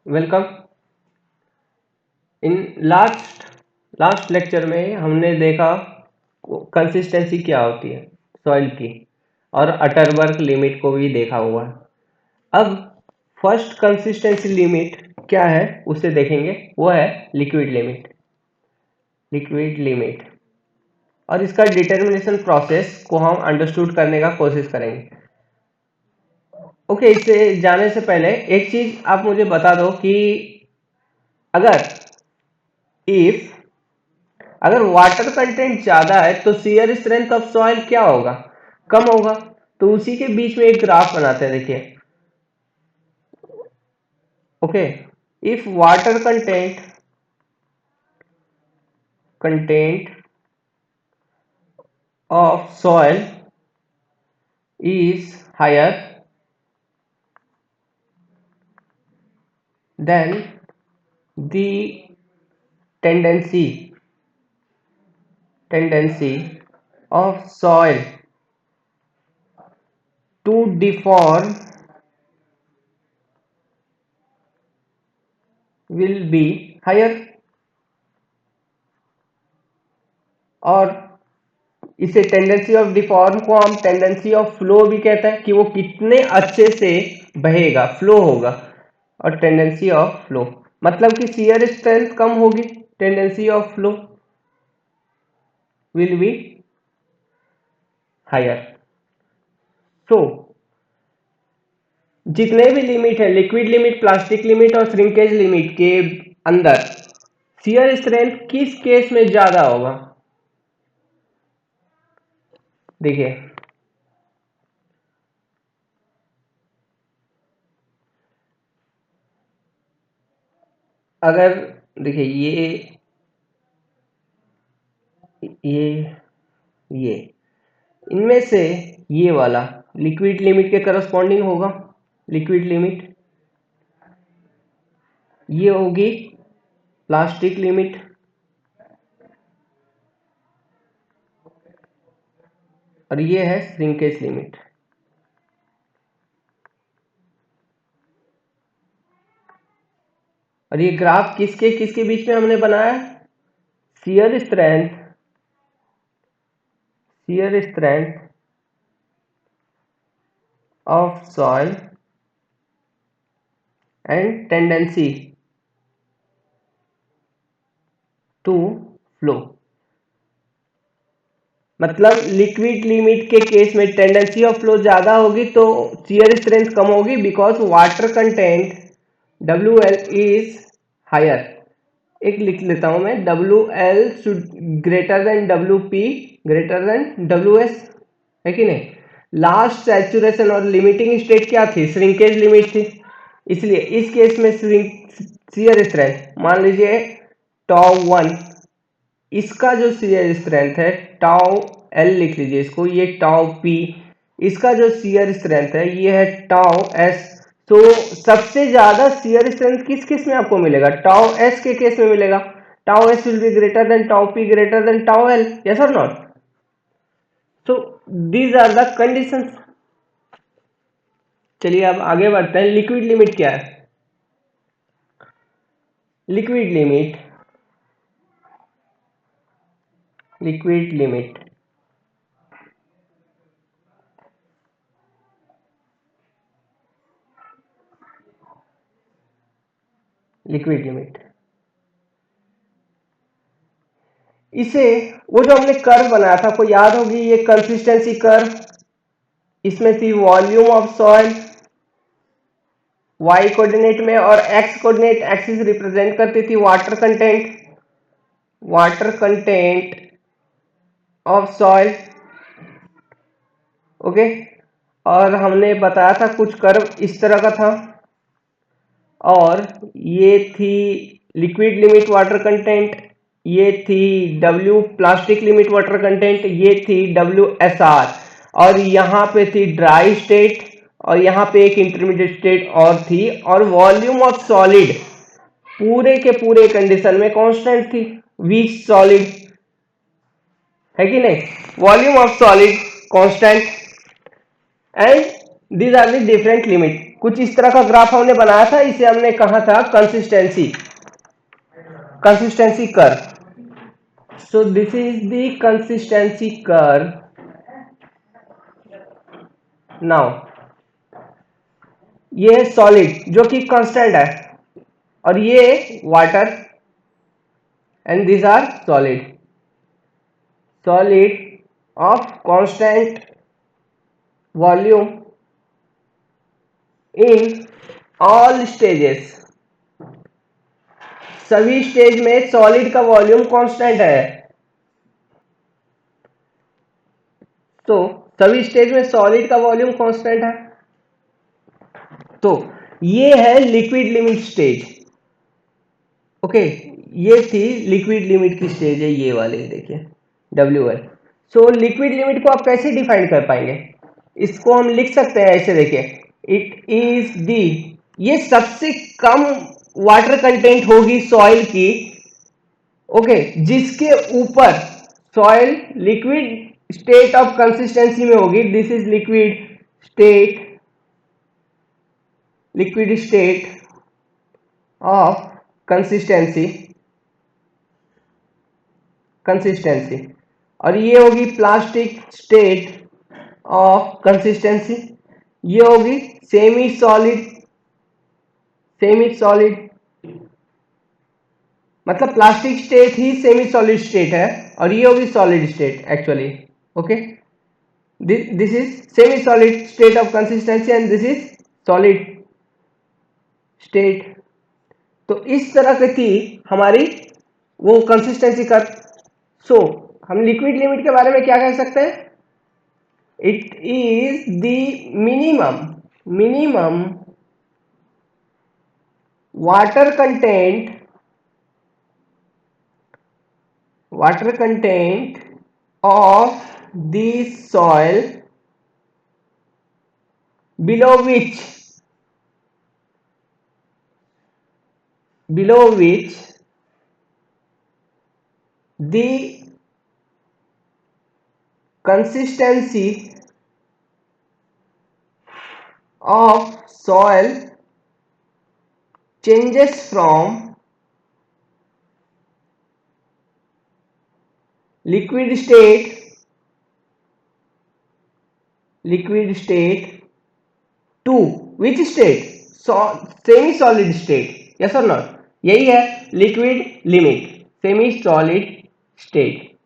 Welcome. In last lecture में हमने देखा कंसिस्टेंसी क्या होती है सॉइल की, और अटरबर्ग लिमिट को भी देखा हुआ है। अब फर्स्ट कंसिस्टेंसी लिमिट क्या है उसे देखेंगे, वो है लिक्विड लिमिट। और इसका डिटर्मिनेशन प्रोसेस को हम अंडरस्टूड करने का कोशिश करेंगे। ओके, इससे जाने से पहले एक चीज आप मुझे बता दो कि अगर इफ अगर वाटर कंटेंट ज्यादा है तो शियर स्ट्रेंथ ऑफ सॉइल क्या होगा? कम होगा। तो उसी के बीच में एक ग्राफ बनाते हैं, देखिए। Okay, if water content of soil is higher, then the tendency of soil to deform will be higher। और इसे टेंडेंसी ऑफ डिफॉर्म को हम टेंडेंसी ऑफ फ्लो भी कहते हैं कि वो कितने अच्छे से बहेगा, फ्लो होगा। और टेंडेंसी ऑफ फ्लो मतलब कि शियर स्ट्रेंथ कम होगी, tendency of flow will be higher. So जितने भी लिमिट है, लिक्विड लिमिट, प्लास्टिक लिमिट और श्रिंकेज लिमिट के अंदर शियर स्ट्रेंथ किस केस में ज्यादा होगा? देखिए, अगर देखिए ये ये इनमें से ये वाला लिक्विड लिमिट के करस्पॉन्डिंग होगा। लिक्विड लिमिट ये होगी प्लास्टिक लिमिट, और ये है श्रिंकेज लिमिट। और ये ग्राफ किसके किसके बीच में हमने बनाया? Shear strength of soil and tendency to flow. मतलब लिक्विड लिमिट के केस में टेंडेंसी ऑफ फ्लो ज्यादा होगी तो शियर स्ट्रेंथ कम होगी, because water content WL is higher. एक लिख लेता हूं मैं, WL should greater than WP greater than WS, है कि नहीं? लास्ट सैचुरेशन और लिमिटिंग स्टेट क्या थी? श्रिंकेज लिमिट थी। इसलिए इस केस में शियर स्ट्रेंथ मान लीजिए τ1, इसका जो शियर स्ट्रेंथ है टाउ एल लिख लीजिए इसको, ये टाउ पी, इसका जो शियर स्ट्रेंथ है ये है टाउ एस। तो सबसे ज्यादा शियर स्ट्रेंथ किस केस में आपको मिलेगा? टाउ एस के केस में मिलेगा। Tau S will be greater than tau P greater than tau L, yes और not? So these are the conditions. चलिए अब आगे बढ़ते हैं। लिक्विड लिमिट क्या है? Liquid limit liquid limit liquid limit इसे, वो जो हमने कर्व बनाया था आपको याद होगी, ये कंसिस्टेंसी कर्व, इसमें थी volume of soil y coordinate में, और x कोऑर्डिनेट एक्सिस रिप्रेजेंट करती थी water content of soil. Okay, और हमने बताया था कुछ कर्व इस तरह का था, और ये थी लिक्विड लिमिट वाटर कंटेंट, ये थी W plastic limit water content, ये थी WSR, और यहाँ पे थी ड्राई स्टेट, और यहाँ पे एक इंटरमीडिएट स्टेट और थी। और वॉल्यूम ऑफ सॉलिड पूरे के पूरे कंडीशन में कांस्टेंट थी, वीक सॉलिड, है कि नहीं? Volume of solid constant, and these are the different limit। कुछ इस तरह का ग्राफ हमने बनाया था, इसे हमने कहा था consistency curve. So this is the consistency curve. Now ये है सॉलिड जो कि कांस्टेंट है, और ये water, and these are solid of constant volume in all stages। सभी स्टेज में सॉलिड का वॉल्यूम कांस्टेंट है। तो सभी स्टेज में सॉलिड का वॉल्यूम कांस्टेंट है। तो ये है लिक्विड लिमिट स्टेज। ओके, ये थी लिक्विड लिमिट की स्टेज है, ये वाले देखिए WL। सो लिक्विड लिमिट को आप कैसे डिफाइन कर पाएंगे? इसको हम लिख सकते हैं ऐसे, देखिए इट इज दी, ये सबसे कम वाटर कंटेंट होगी सॉइल की, ओके, जिसके ऊपर soil liquid state of consistency में होगी। This is liquid state of consistency, और ये होगी प्लास्टिक स्टेट ऑफ कंसिस्टेंसी, ये होगी सेमी सॉलिड, मतलब प्लास्टिक स्टेट ही सेमी सॉलिड स्टेट है, और ये होगी solid state actually. Okay, this is semi solid state of consistency and this is solid state. तो इस तरह की थी हमारी वो कंसिस्टेंसी का। सो हम लिक्विड लिमिट के बारे में क्या कह सकते हैं? It is the minimum water content of the soil below which the consistency of soil changes from liquid state to which state? Semi solid state, yes or not? यही है liquid limit, semi solid state.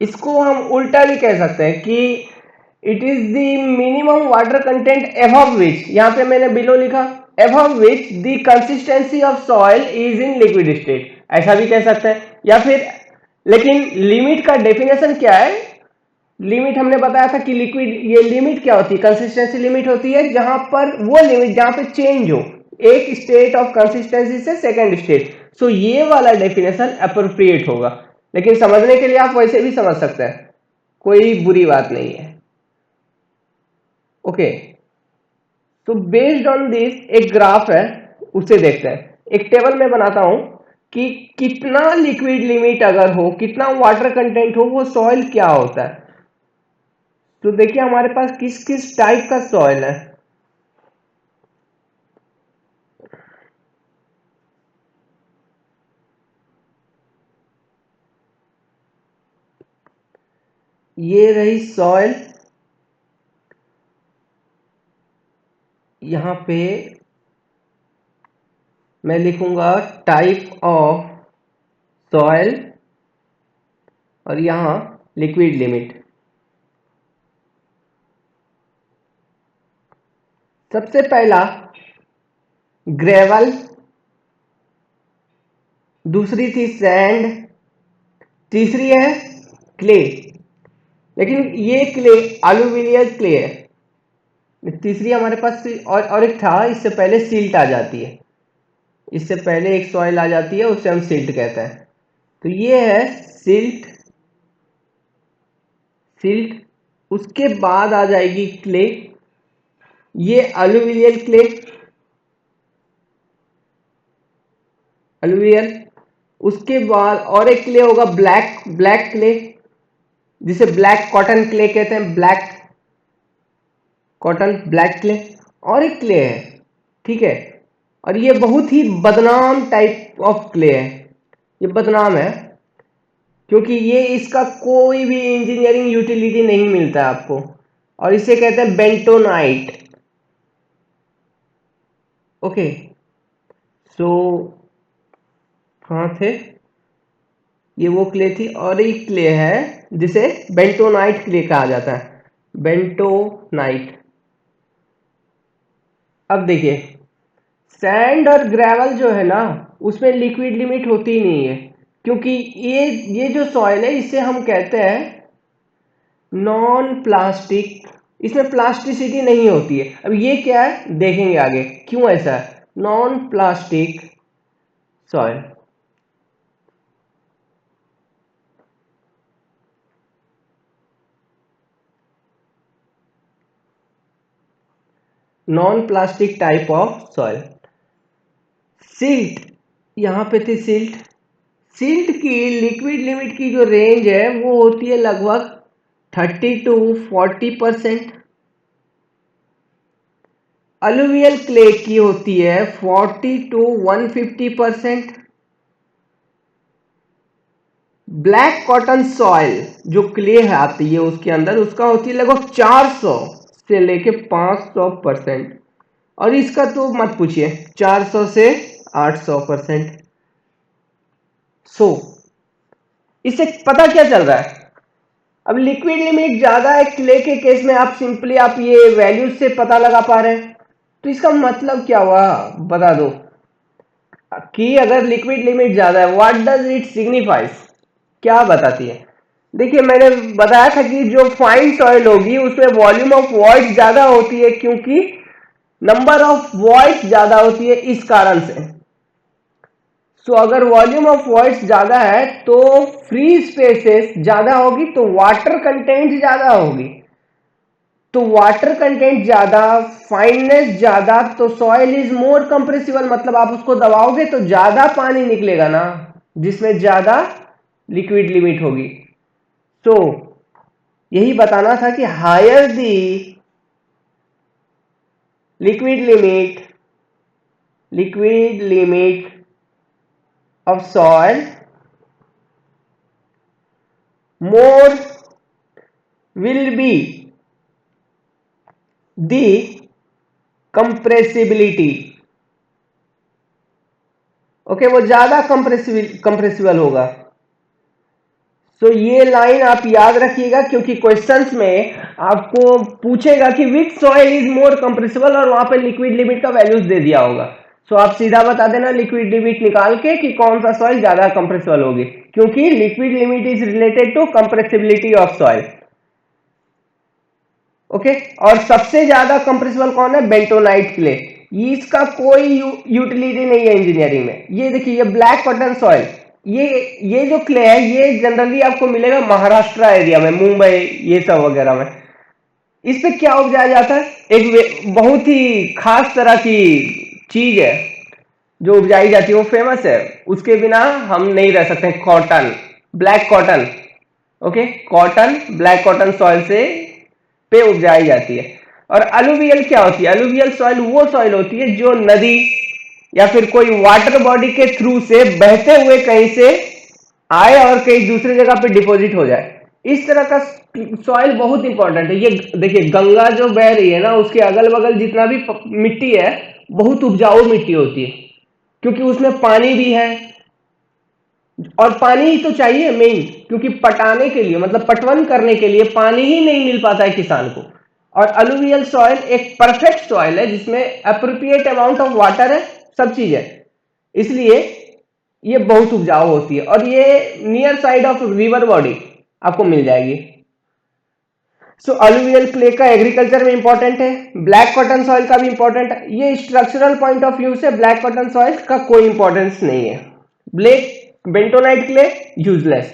इसको हम उल्टा भी कह सकते हैं कि it is the minimum water content above विच, यहां पे मैंने बिलो लिखा, above which the consistency of soil is in liquid state, ऐसा भी कह सकते हैं। या फिर, लेकिन लिमिट का डेफिनेशन क्या है? लिमिट हमने बताया था कि लिक्विड, ये लिमिट क्या होती है? कंसिस्टेंसी लिमिट होती है जहां पर वो लिमिट जहां पे चेंज हो एक स्टेट ऑफ कंसिस्टेंसी से सेकंड स्टेट। सो ये वाला डेफिनेशन अप्रोप्रिएट होगा, लेकिन समझने के लिए आप वैसे भी समझ सकते हैं, कोई बुरी बात नहीं है। ओके, तो बेस्ड ऑन दिस एक ग्राफ है, उसे देखते हैं। एक टेबल में बनाता हूं कि कितना लिक्विड लिमिट अगर हो, कितना वाटर कंटेंट हो, वो सॉइल क्या होता है। तो देखिए हमारे पास किस किस टाइप का सॉइल है। ये रही सॉइल, यहां पे मैं लिखूंगा टाइप ऑफ सॉइल, और यहां लिक्विड लिमिट। सबसे पहला ग्रेवल, दूसरी थी सैंड, तीसरी है क्ले, लेकिन ये क्ले अलुविलियल क्ले है। तीसरी हमारे पास और एक था, इससे पहले सिल्ट आ जाती है, इससे पहले एक सॉइल आ जाती है, उसे हम सिल्ट कहते हैं। तो ये है सिल्ट, उसके बाद आ जाएगी क्ले, ये अलुवियल, उसके बाद और एक क्ले होगा ब्लैक क्ले, जिसे ब्लैक कॉटन क्ले कहते हैं, ब्लैक कॉटन ब्लैक क्ले और एक क्ले है, ठीक है। और ये बहुत ही बदनाम टाइप ऑफ क्ले है, ये बदनाम है क्योंकि ये इसका कोई भी इंजीनियरिंग यूटिलिटी नहीं मिलता है आपको, और इसे कहते हैं बेंटोनाइट। ओके, सो कहाँ थे, ये वो क्ले थी और एक क्ले है जिसे बेंटोनाइट क्ले कहा जाता है, बेंटोनाइट। अब देखिए, सैंड और ग्रेवल जो है ना उसमें लिक्विड लिमिट होती ही नहीं है, क्योंकि ये जो सॉइल है इसे हम कहते हैं नॉन प्लास्टिक, इसमें प्लास्टिसिटी नहीं होती है। अब ये क्या है देखेंगे आगे क्यों ऐसा है, non plastic soil. Non plastic type of soil. Silt, यहाँ पे थी सिल्ट। सिल्ट की लिक्विड लिमिट की जो रेंज है वो होती है लगभग 30 to 40%। अलुवियल क्ले की होती है 40 to 150%। ब्लैक कॉटन सॉइल जो क्ले है आती है उसके अंदर, उसका होती है लगभग 400 से लेके 500%। और इसका तो मत पूछिए, 400 से 800%। सो इससे पता क्या चल रहा है, अब लिक्विड लिमिट ज्यादा है क्ले के केस में, आप सिंपली आप ये वैल्यूज से पता लगा पा रहे हैं। तो इसका मतलब क्या हुआ बता दो, कि अगर लिक्विड लिमिट ज्यादा है व्हाट डज इट सिग्निफाइज, क्या बताती है। देखिए मैंने बताया था कि जो फाइन सॉइल होगी उसमें वॉल्यूम ऑफ वॉइड ज्यादा होती है, क्योंकि नंबर ऑफ वॉइड ज्यादा होती है इस कारण से। सो अगर वॉल्यूम ऑफ वॉइड्स ज्यादा है तो फ्री स्पेसेस ज्यादा होगी, तो वाटर कंटेंट ज्यादा होगी। तो वाटर कंटेंट ज्यादा, फाइननेस ज्यादा, तो सॉइल इज मोर कंप्रेसिबल, मतलब आप उसको दबाओगे तो ज्यादा पानी निकलेगा ना, जिसमें ज्यादा लिक्विड लिमिट होगी। तो यही बताना था कि higher the liquid limit of soil, more will be the compressibility। Okay, वो ज्यादा कंप्रेसिबल होगा। तो ये लाइन आप याद रखिएगा, क्योंकि क्वेश्चंस में आपको पूछेगा कि विच सॉइल इज मोर कंप्रेसिबल, और वहां पे लिक्विड लिमिट का वैल्यूज दे दिया होगा। सो आप सीधा बता देना लिक्विड लिमिट निकाल के कि कौन सा सॉइल ज्यादा कंप्रेसिबल होगी, क्योंकि liquid limit is related to compressibility of soil. Okay, और सबसे ज्यादा कंप्रेसिबल कौन है, बेंटोनाइट क्ले। इसका कोई यूटिलिटी नहीं है इंजीनियरिंग में। ये देखिए, ये ब्लैक कॉटन सॉइल, ये जो क्ले है ये जनरली आपको मिलेगा महाराष्ट्र एरिया में, मुंबई ये सब वगैरह में। इस पे क्या उपजाया जाता है, एक बहुत ही खास तरह की चीज है जो उपजाई जाती है, वो फेमस है, उसके बिना हम नहीं रह सकते, cotton, black cotton. Okay, cotton black cotton soil से पे उपजाई जाती है। और अलुवियल क्या होती है, अलुवियल सॉइल वो सॉइल होती है जो नदी या फिर कोई वाटर बॉडी के थ्रू से बहते हुए कहीं से आए और कहीं दूसरी जगह पे डिपॉजिट हो जाए। इस तरह का सॉइल बहुत इंपॉर्टेंट है। ये देखिए, गंगा जो बह रही है ना उसके अगल बगल जितना भी मिट्टी है बहुत उपजाऊ मिट्टी होती है, क्योंकि उसमें पानी भी है, और पानी ही तो चाहिए मेन, क्योंकि पटाने के लिए मतलब पटवन करने के लिए पानी ही नहीं मिल पाता है किसान को। और अलुवियल सॉइल एक परफेक्ट सॉइल है जिसमें अप्रोप्रिएट अमाउंट ऑफ वाटर है, सब चीज है, इसलिए ये बहुत उपजाऊ होती है। और ये near side of river body आपको मिल जाएगी। सो अलुवियल क्ले का एग्रीकल्चर में इंपॉर्टेंट है, ब्लैक कॉटन सॉइल का भी इंपॉर्टेंट है। ये स्ट्रक्चरल पॉइंट ऑफ व्यू से ब्लैक कॉटन सॉइल का कोई इंपॉर्टेंस नहीं है। Black bentonite clay useless.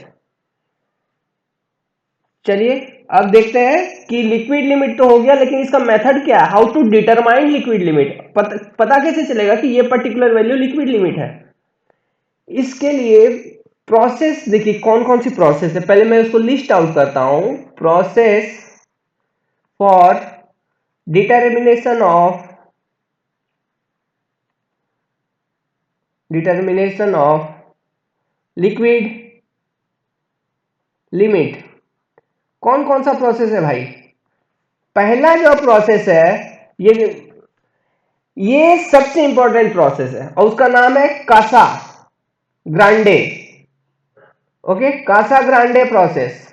चलिए अब देखते हैं कि लिक्विड लिमिट तो हो गया, लेकिन इसका मेथड क्या है, how to determine liquid limit. पता कैसे चलेगा कि ये पर्टिकुलर वैल्यू लिक्विड लिमिट है। इसके लिए प्रोसेस देखिए, कौन कौन सी प्रोसेस है, पहले मैं उसको लिस्ट आउट करता हूं। Process for determination of liquid limit. कौन कौन सा प्रोसेस है भाई? पहला जो प्रोसेस है ये सबसे इंपॉर्टेंट प्रोसेस है और उसका नाम है Casagrande. Okay, Casagrande process.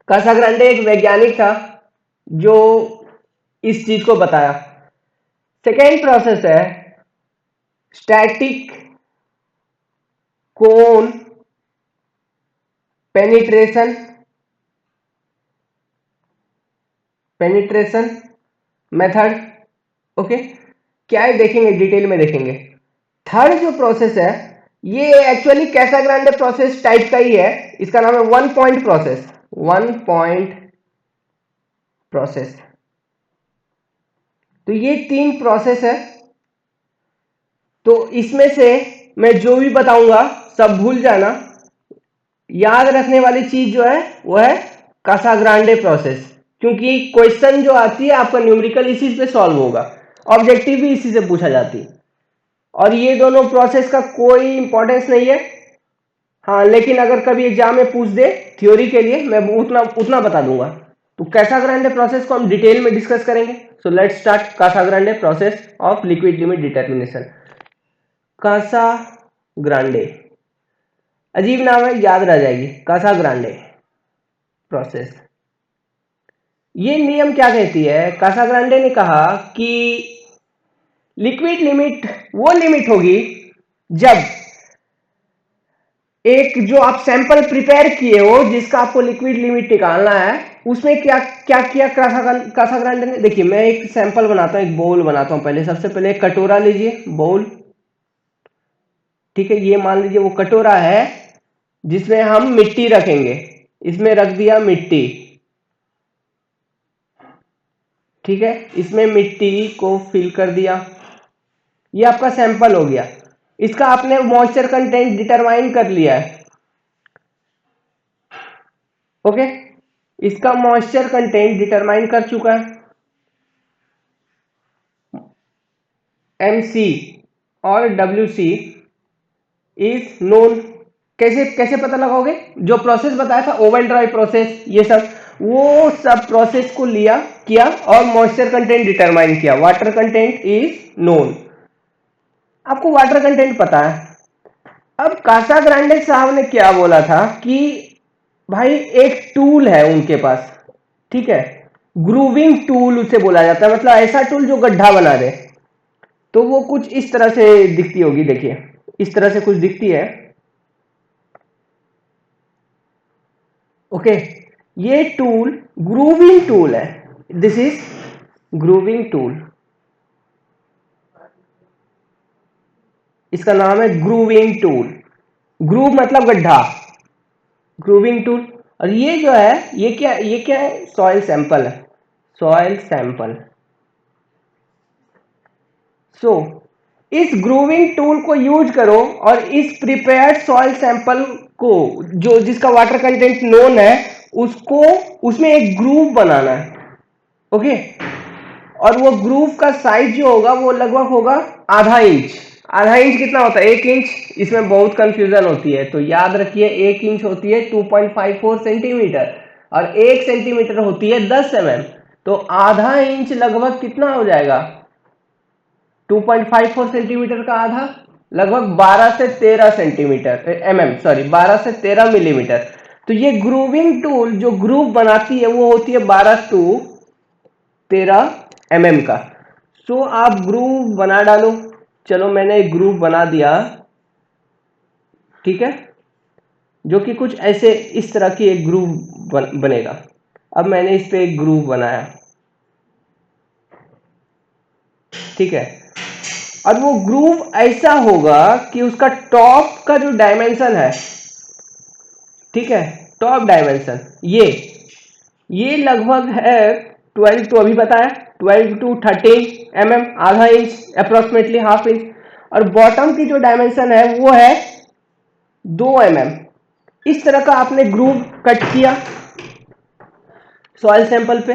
Casagrande एक वैज्ञानिक था जो इस चीज को बताया। सेकेंड प्रोसेस है static cone penetration method. Okay, क्या है देखेंगे, डिटेल में देखेंगे। थर्ड जो प्रोसेस है ये एक्चुअली कैसा ग्रांडे प्रोसेस टाइप का ही है, इसका नाम है वन पॉइंट प्रोसेस। तो ये 3 प्रोसेस है। तो इसमें से मैं जो भी बताऊंगा सब भूल जाना। याद रखने वाली चीज जो है वो है कासा ग्रांडे प्रोसेस, क्योंकि क्वेश्चन जो आती है आपका न्यूमेरिकल इसी पे सॉल्व होगा, ऑब्जेक्टिव भी इसी से पूछा जाती है। और ये दोनों प्रोसेस का कोई इंपॉर्टेंस नहीं है। हाँ, लेकिन अगर कभी एग्जाम में पूछ दे थ्योरी के लिए मैं उतना बता दूंगा। तो कासा ग्रांडे प्रोसेस को हम डिटेल में डिस्कस करेंगे। So let's start Casagrande process of liquid limit determination. Casagrande, अजीब नाम है, याद रह जाएगी, कासा ग्रांडे प्रोसेस। ये नियम क्या कहती है? कासा ग्रांडे ने कहा कि लिक्विड लिमिट वो लिमिट होगी जब एक जो आप सैंपल प्रिपेयर किए हो जिसका आपको लिक्विड लिमिट निकालना है, उसमें क्या क्या किया कासा ग्रांडे ने। देखिए मैं एक सैंपल बनाता हूं, एक बोल बनाता हूं। पहले सबसे पहले एक कटोरा लीजिए, बोल। ठीक है, ये मान लीजिए वो कटोरा है जिसमें हम मिट्टी रखेंगे। इसमें रख दिया मिट्टी। ठीक है, इसमें मिट्टी को फिल कर दिया। ये आपका सैंपल हो गया। इसका आपने मॉइस्चर कंटेंट डिटरमाइन कर लिया है। ओके, इसका मॉइस्चर कंटेंट डिटरमाइन कर चुका है। MC और WC इज नोन। कैसे कैसे पता लगाओगे? जो प्रोसेस बताया था ओवन ड्राई प्रोसेस, ये सब वो सब प्रोसेस को लिया किया और मॉइस्चर कंटेंट डिटरमाइन किया। वाटर कंटेंट इज नोन, आपको वाटर कंटेंट पता है। अब कासा ग्रांडे साहब ने क्या बोला था कि भाई एक टूल है उनके पास, ठीक है, ग्रूविंग टूल उसे बोला जाता है, मतलब ऐसा टूल जो गड्ढा बना दे। तो वो कुछ इस तरह से दिखती होगी, देखिए इस तरह से कुछ दिखती है। ओके, ये टूल ग्रूविंग टूल है। दिस इज ग्रूविंग टूल, इसका नाम है ग्रूविंग टूल। ग्रूव मतलब गड्ढा, ग्रूविंग टूल। और ये जो है ये क्या है? सॉइल सैंपल है, सॉइल सैंपल। सो इस ग्रूविंग टूल को यूज करो और इस प्रिपेयर्ड सॉइल सैंपल को जो जिसका वाटर कंटेंट नोन है उसको उसमें एक ग्रूव बनाना है। ओके, और वो ग्रूव का साइज जो होगा वो लगभग होगा आधा इंच। आधा इंच कितना होता है? 1 इंच। इसमें बहुत कंफ्यूजन होती है, तो याद रखिए 1 इंच होती है 2.54 सेंटीमीटर और 1 सेंटीमीटर होती है 10 mm। तो आधा इंच लगभग कितना हो जाएगा? 2.54 सेंटीमीटर का आधा लगभग 12 से 13 सेंटीमीटर सॉरी 12 से 13 मिलीमीटर। तो ये ग्रूविंग टूल जो ग्रूव बनाती है वो होती है 12 to 13 mm का। सो आप ग्रूव बना डालो। चलो मैंने एक ग्रूव बना दिया, ठीक है, जो कि कुछ ऐसे इस तरह की एक ग्रूव बनेगा। अब मैंने इस पे एक ग्रूव बनाया, ठीक है, और वो ग्रूव ऐसा होगा कि उसका टॉप का जो डायमेंशन है, ठीक है, टॉप डायमेंशन ये लगभग है 12, तो अभी बताया 12 to 13 mm, आधा इंच अप्रोक्सीमेटली हाफ इंच। और बॉटम की जो डायमेंशन है वो है 2 mm। इस तरह का आपने ग्रूव कट किया सॉइल सैंपल पे।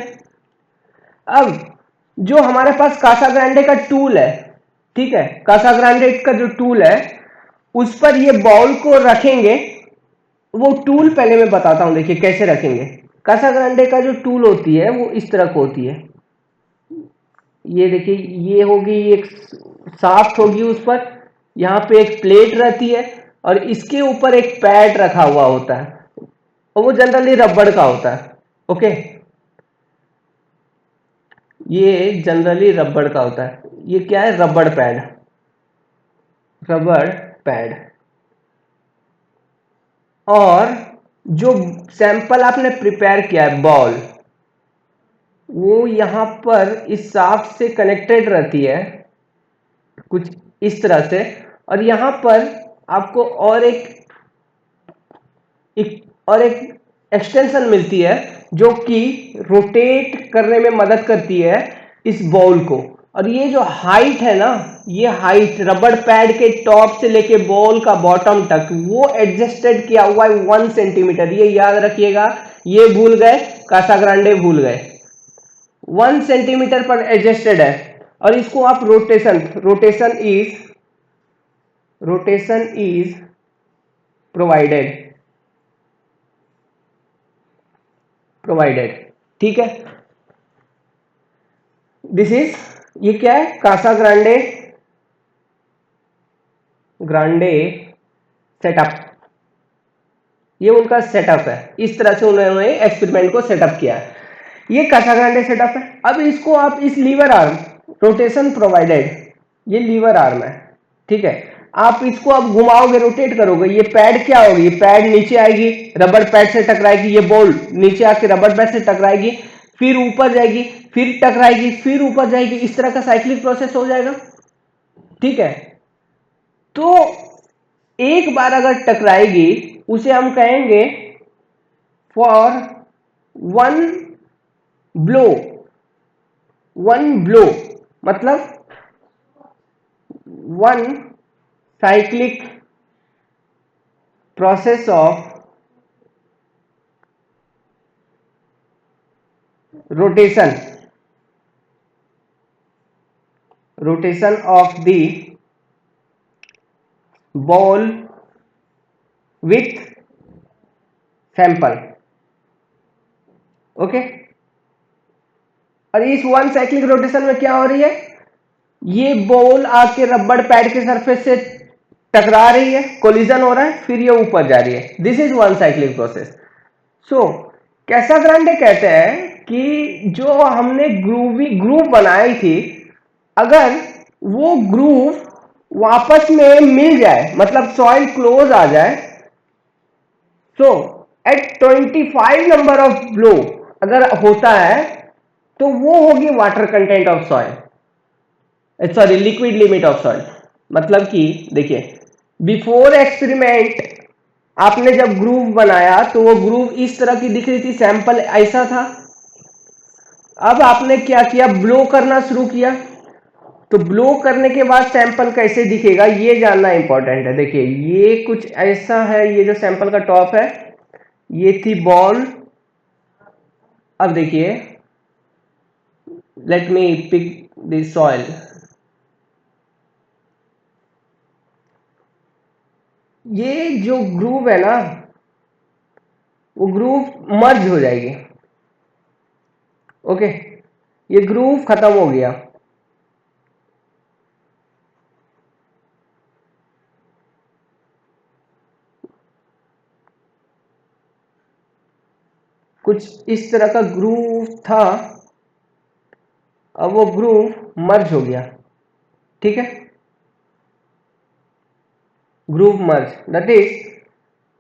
अब जो हमारे पास कासा ग्रांडे का टूल है, ठीक है, कासा ग्रांडे का जो टूल है उस पर ये बॉल को रखेंगे। वो टूल पहले मैं बताता हूं, देखिए कैसे रखेंगे। कासा ग्रांडे का जो टूल होती है वो इस तरह की होती है। ये देखिए, ये होगी एक शाफ्ट होगी, उस पर यहाँ पे एक प्लेट रहती है और इसके ऊपर एक पैड रखा हुआ होता है और वो जनरली रबड़ का होता है। ओके, ये जनरली रबड़ का होता है। ये क्या है? रबड़ पैड, रबड़ पैड। और जो सैंपल आपने प्रिपेयर किया है बॉल, वो यहाँ पर इस शाफ्ट से कनेक्टेड रहती है कुछ इस तरह से। और यहाँ पर आपको और एक एक्सटेंशन मिलती है जो कि रोटेट करने में मदद करती है इस बॉल को। और ये जो हाइट है ना, ये हाइट रबड़ पैड के टॉप से लेके बॉल का बॉटम तक वो एडजस्टेड किया हुआ है 1 सेंटीमीटर। ये याद रखिएगा, ये भूल गए, कासा ग्रांडे भूल गए। 1 सेंटीमीटर पर एडजस्टेड है। और इसको आप रोटेशन इज प्रोवाइडेड, ठीक है। दिस इज, ये क्या है? Casagrande setup. ये उनका सेटअप है, इस तरह से उन्होंने एक्सपेरिमेंट को सेटअप किया है। ये कासा ग्रांडे सेटअप है। अब इसको आप इस लीवर आर्म, रोटेशन प्रोवाइडेड, ये लीवर आर्म है, ठीक है। आप इसको अब घुमाओगे, रोटेट करोगे, ये पैड क्या होगी? ये पैड नीचे आएगी, रबड़ पैड से टकराएगी, ये बॉल नीचे आके रबड़ पैड से टकराएगी, फिर ऊपर जाएगी, फिर टकराएगी, फिर ऊपर जाएगी। इस तरह का साइक्लिक प्रोसेस हो जाएगा, ठीक है। तो एक बार अगर टकराएगी उसे हम कहेंगे फॉर वन ब्लो। मतलब 1 cyclic process of rotation of the ball with sample. Okay, और इस 1 साइक्लिक रोटेशन में क्या हो रही है? ये बॉल आके रबड़ पैड के सरफेस से टकरा रही है, कोलिजन हो रहा है, फिर ये ऊपर जा रही है। This is 1 cyclic process. So Casagrande कहते हैं कि जो हमने ग्रूव बनाई थी, अगर वो ग्रूव वापस में मिल जाए, मतलब सॉइल क्लोज आ जाए, सो एट 25 नंबर ऑफ ब्लो अगर होता है तो वो होगी water content of soil, sorry liquid limit of soil. मतलब कि देखिए, बिफोर एक्सपेरिमेंट आपने जब ग्रूव बनाया तो वो ग्रूव इस तरह की दिख रही थी, सैंपल ऐसा था। अब आपने क्या किया? ब्लो करना शुरू किया। तो ब्लो करने के बाद सैंपल कैसे दिखेगा ये जानना इंपॉर्टेंट है। देखिए, ये कुछ ऐसा है, ये जो सैंपल का टॉप है, ये थी बॉल। अब देखिए, let me pick the soil. ये जो ग्रूव है ना, वो ग्रूव मर्ज हो जाएगी। ओके, ये ग्रूव खत्म हो गया। कुछ इस तरह का ग्रूव था, अब वो ग्रूव मर्ज हो गया, ठीक है। Groove merge, that is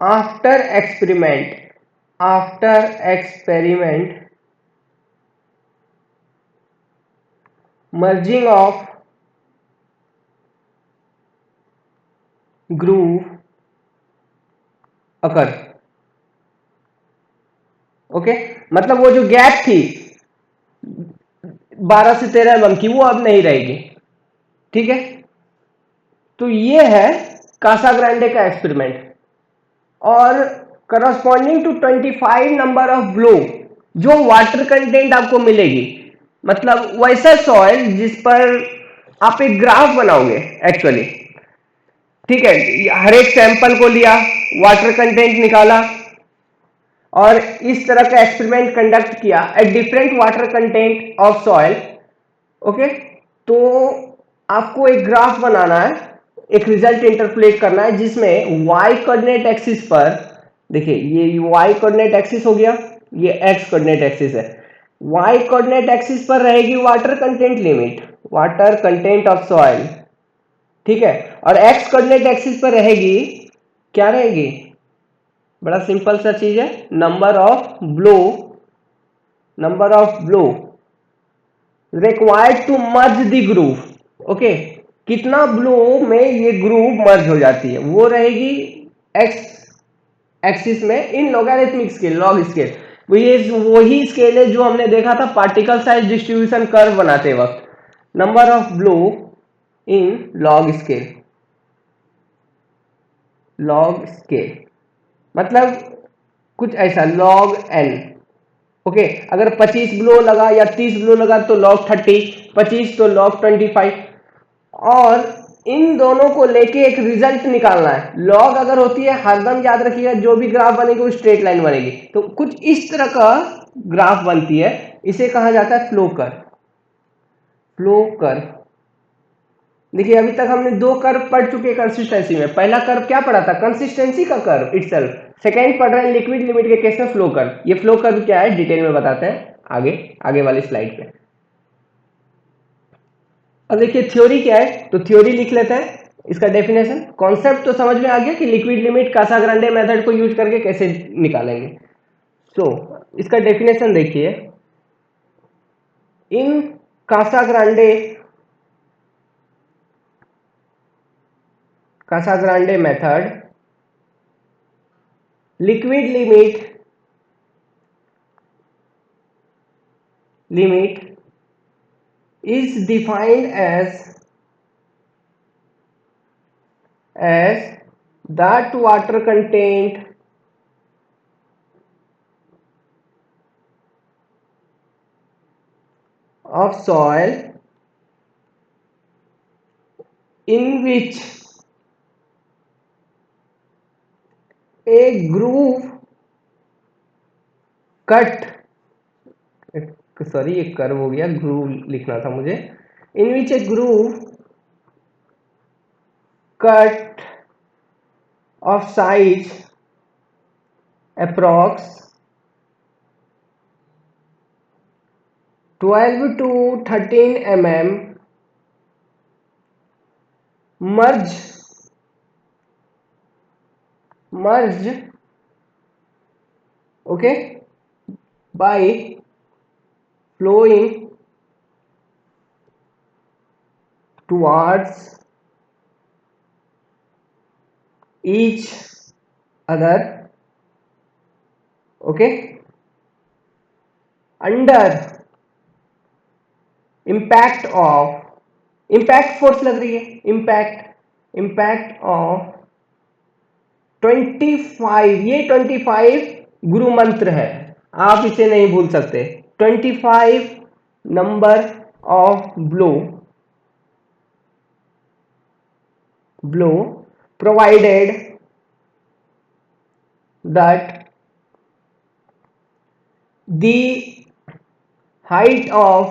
after experiment merging of groove occur। Okay, मतलब वो जो गैप थी 12 से 13 mm की, वो अब नहीं रहेगी, ठीक है। तो ये है कासा ग्रांडे का एक्सपेरिमेंट। और corresponding to 25 number of blow जो वाटर कंटेंट आपको मिलेगी, मतलब वैसा सॉइल जिस पर आप एक ग्राफ बनाओगे एक्चुअली। ठीक है, हर एक सैंपल को लिया, वाटर कंटेंट निकाला और इस तरह का एक्सपेरिमेंट कंडक्ट किया at different water content of soil. Okay, तो आपको एक ग्राफ बनाना है, एक रिजल्ट इंटरपोलेट करना है जिसमें वाई कोऑर्डिनेट एक्सिस पर, देखिए ये वाई कोऑर्डिनेट एक्सिस हो गया, ये एक्स कोऑर्डिनेट एक्सिस है। वाई कोऑर्डिनेट एक्सिस पर रहेगी water content limit, water content of soil, ठीक है, और एक्स कोऑर्डिनेट एक्सिस पर रहेगी, क्या रहेगी, बड़ा सिंपल सा चीज है, number of blow, number of blow required to merge the groove. Okay, कितना ब्लो में ये ग्रूव मर्ज हो जाती है, वो रहेगी एक्स एक्सिस में इन लॉगरिथमिक स्केल, लॉग स्केल। वो ये वही स्केल है जो हमने देखा था पार्टिकल साइज डिस्ट्रीब्यूशन कर्व बनाते वक्त, number of blow in log scale, log scale मतलब कुछ ऐसा लॉग एन। ओके, अगर 25 ब्लो लगा या 30 ब्लो लगा तो लॉग 30, 25 तो लॉग 25, और इन दोनों को लेके एक रिजल्ट निकालना है। लॉग अगर होती है, हरदम याद रखिएगा, जो भी ग्राफ बनेगी वो स्ट्रेट लाइन बनेगी, तो कुछ इस तरह का ग्राफ बनती है, इसे कहा जाता है फ्लो कर्व, फ्लो कर्व। देखिए अभी तक हमने दो कर्व पढ़ चुके कंसिस्टेंसी में, पहला कर्व क्या पढ़ा था, कंसिस्टेंसी का कर्व इटसेल्फ, सेकेंड पढ़ रहे हैं लिक्विड लिमिट के केस में फ्लो कर्व। ये फ्लो कर्व क्या है डिटेल में बताते हैं आगे, आगे वाली स्लाइड पे। अब देखिए थ्योरी क्या है, तो थ्योरी लिख लेते हैं, इसका डेफिनेशन, कॉन्सेप्ट तो समझ में आ गया कि लिक्विड लिमिट कासाग्रांडे मेथड को यूज करके कैसे निकालेंगे। सो इसका डेफिनेशन देखिए, in Casagrande Casagrande method liquid limit is defined as that water content of soil in which a groove cut, sorry ये कर्व हो गया, ग्रूव लिखना था मुझे, in which a groove cut of size approx 12 to 13 mm merge okay by flowing towards each other, okay, under impact force लग रही है, impact of 25, ये 25 गुरु मंत्र है, आप इसे नहीं भूल सकते, 25 number of blow provided that the height of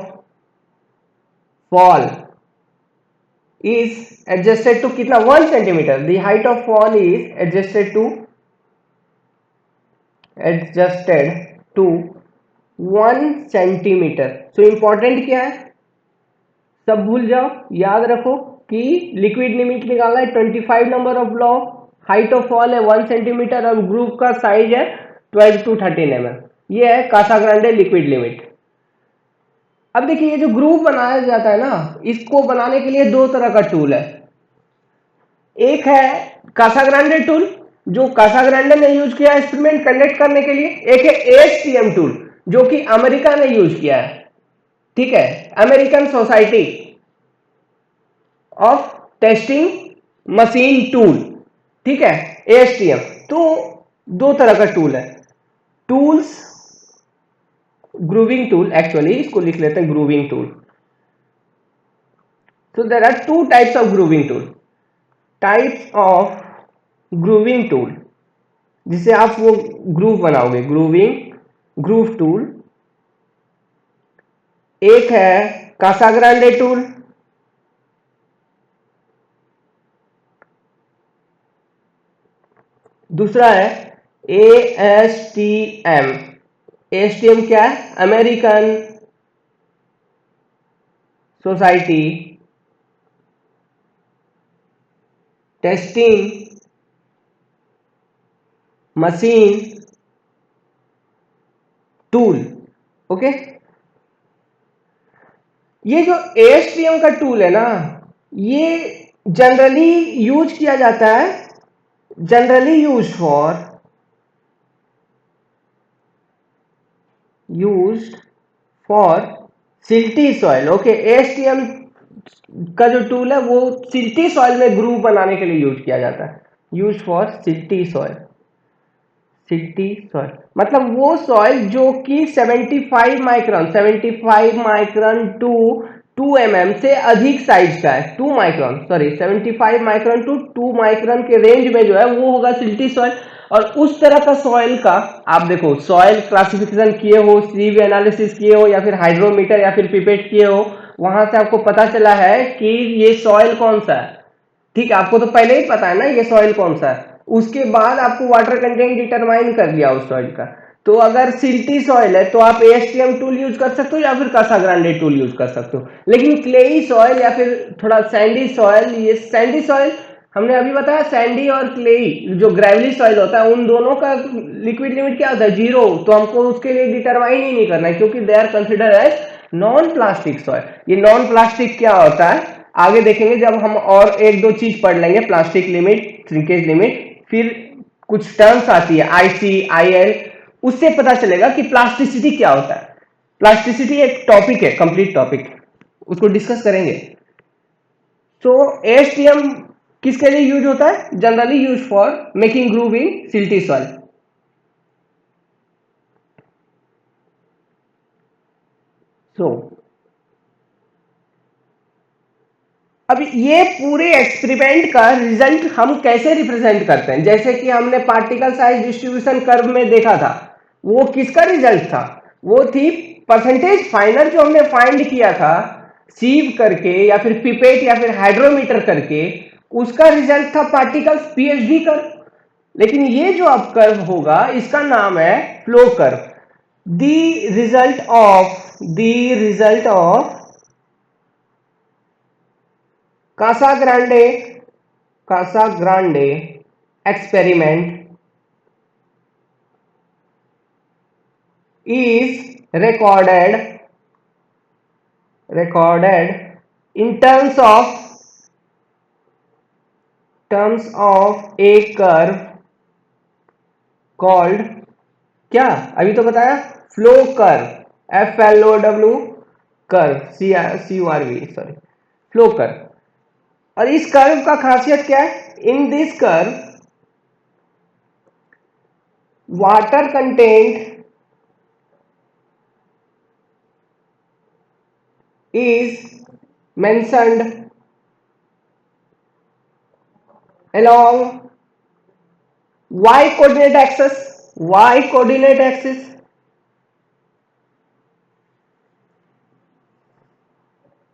fall is adjusted to कितना 1 centimetre, the height of fall is adjusted to 1 centimetre. So important क्या है, सब भूल जाओ, याद रखो कि लिक्विड लिमिट निकालना है 25 number of blow, height of fall है 1 सेंटीमीटर और ग्रूव का साइज है 12 to 13 mm। ये है कासाग्रांडे लिक्विड लिमिट। अब देखिए ये जो ग्रूव बनाया जाता है ना, इसको बनाने के लिए दो तरह का टूल है, एक है कासाग्रांडे टूल जो कासाग्रांडे ने यूज किया एक्सपेरिमेंट कंडक्ट करने के लिए, एक है एएसटीएम टूल जो कि अमेरिका ने यूज किया है, ठीक है, American society of testing machine tool, ठीक है, एएसटीएम। तो दो तरह का टूल है, टूल्स ग्रूविंग टूल, एक्चुअली इसको लिख लेते हैं grooving tool. So there are two types of grooving tool. Types of grooving tool, जिसे आप वो ग्रूव बनाओगे, ग्रूव टूल। एक है कासाग्रांडे टूल, दूसरा है ASTM। ASTM क्या है? American society testing machine tool. Okay, ये जो ASTM का टूल है ना, ये जनरली यूज किया जाता है, generally use for silty soil. Okay, ASTM का जो टूल है वो सिल्टी सॉइल में ग्रूव बनाने के लिए यूज किया जाता है। Use for silty soil. Silty soil मतलब वो सॉइल जो कि 75 माइक्रोन टू 2 mm से अधिक साइज का है। 2 micron, sorry 75 micron to 2 micron के रेंज में जो है वो होगा सिल्टी सॉइल। और उस तरह का सॉइल का आप देखो, सॉइल क्लासिफिकेशन किए हो, सीवी एनालिसिस किए हो, या फिर हाइड्रोमीटर या फिर पिपेट किए हो, वहां से आपको पता चला है कि ये सॉइल कौन सा है। ठीक है, आपको तो पहले ही पता है ना ये सॉइल कौन सा है। उसके बाद आपको वाटर कंटेंट डिटरमाइन कर लिया उस सॉइल का। तो अगर सिल्टी सॉइल है तो आप ASTM टूल यूज कर सकते हो या फिर कासाग्रांडे टूल यूज कर सकते हो। लेकिन क्लेई सॉइल या फिर थोड़ा सैंडी सॉइल, ये सैंडी सॉइल हमने अभी बताया, सैंडी और क्लेई जो ग्रेवली सॉइल होता है, उन दोनों का लिक्विड लिमिट क्या होता है? 0। तो हमको उसके लिए डिटरमाइन ही नहीं करना है, क्योंकि they are consider as non plastic soil. ये नॉन प्लास्टिक क्या होता है आगे देखेंगे जब हम और एक दो चीज पढ़ लेंगे, प्लास्टिक लिमिट, श्रिंकेज लिमिट, फिर कुछ टर्म्स आती है IC, IL, उससे पता चलेगा कि प्लास्टिसिटी क्या होता है। प्लास्टिसिटी एक टॉपिक है, कंप्लीट टॉपिक, उसको डिस्कस करेंगे। तो ASTM किसके लिए यूज होता है? Generally use for making groove in silty soil. So अब ये पूरे एक्सपेरिमेंट का रिजल्ट हम कैसे रिप्रेजेंट करते हैं? जैसे कि हमने पार्टिकल साइज डिस्ट्रीब्यूशन कर्व में देखा था, वो किसका रिजल्ट था? वो थी परसेंटेज फाइनर जो हमने फाइंड किया था सीव करके या फिर पिपेट या फिर हाइड्रोमीटर करके, उसका रिजल्ट था पार्टिकल्स पीएचडी कर्व। लेकिन ये जो अब कर्व होगा इसका नाम है flow curve. The result of Casagrande experiment is recorded in terms of a curve called क्या? अभी तो बताया, flow curve, FLOW curve, CURV, sorry, flow curve. और इस कर्व का खासियत क्या है? In this curve water content is mentioned along y coordinate axis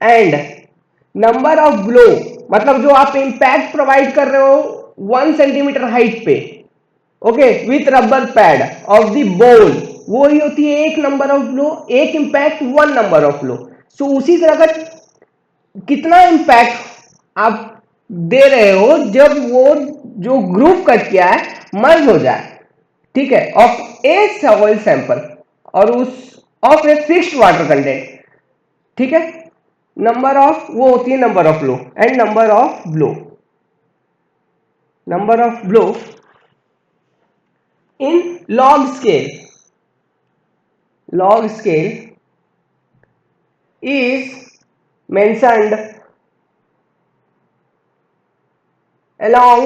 and number of blow, मतलब जो आप इंपैक्ट प्रोवाइड कर रहे हो 1 सेंटीमीटर हाइट पे, okay, with rubber pad of the ball, वो ही होती है एक नंबर ऑफ ब्लो, एक इंपैक्ट 1 नंबर ऑफ ब्लो। सो उसी तरह का कितना इंपैक्ट आप दे रहे हो जब वो जो ग्रुप कट किया है मर्ज हो जाए, ठीक है, ऑफ ए सॉइल सैंपल और उस of a fixed water content, ठीक है। नंबर ऑफ वो होती है number of blow and number of blow in log scale is mentioned along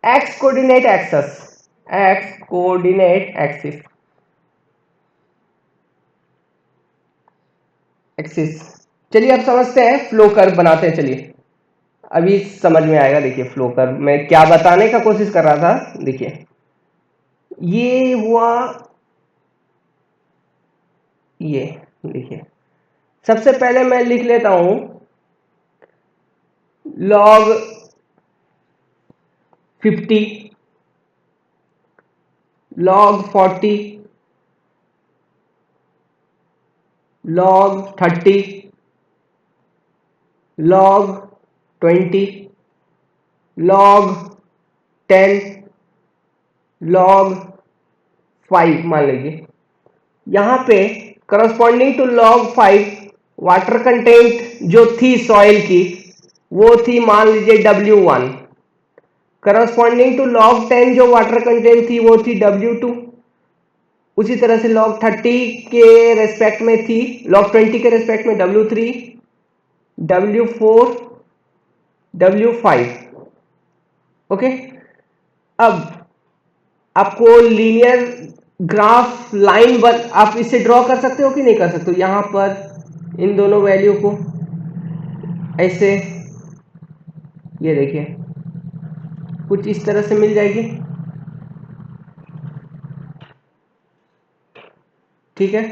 x coordinate axis axis. चलिए अब समझते हैं, फ्लो कर्व बनाते हैं। चलिए अभी समझ में आएगा। देखिए फ्लो कर्व मैं क्या बताने का कोशिश कर रहा था। देखिए ये हुआ, ये देखिए सबसे पहले मैं लिख लेता हूं log 50, log 40, log 30, log 20, log 10, log 5 मान लीजिए। यहां पे corresponding to log 5 water content जो थी सॉइल की वो थी मान लीजिए W1। करस्पॉन्डिंग टू log 10 जो वाटर कंटेंट थी वो थी W2। उसी तरह से log 30 के रेस्पेक्ट में थी, log 20 के रेस्पेक्ट में W3, W4, W5। ओके, अब आपको लीनियर ग्राफ लाइन आप इसे ड्रॉ कर सकते हो कि नहीं कर सकते हो। यहां पर इन दोनों वैल्यू को ऐसे, ये देखिए कुछ इस तरह से मिल जाएगी। ठीक है,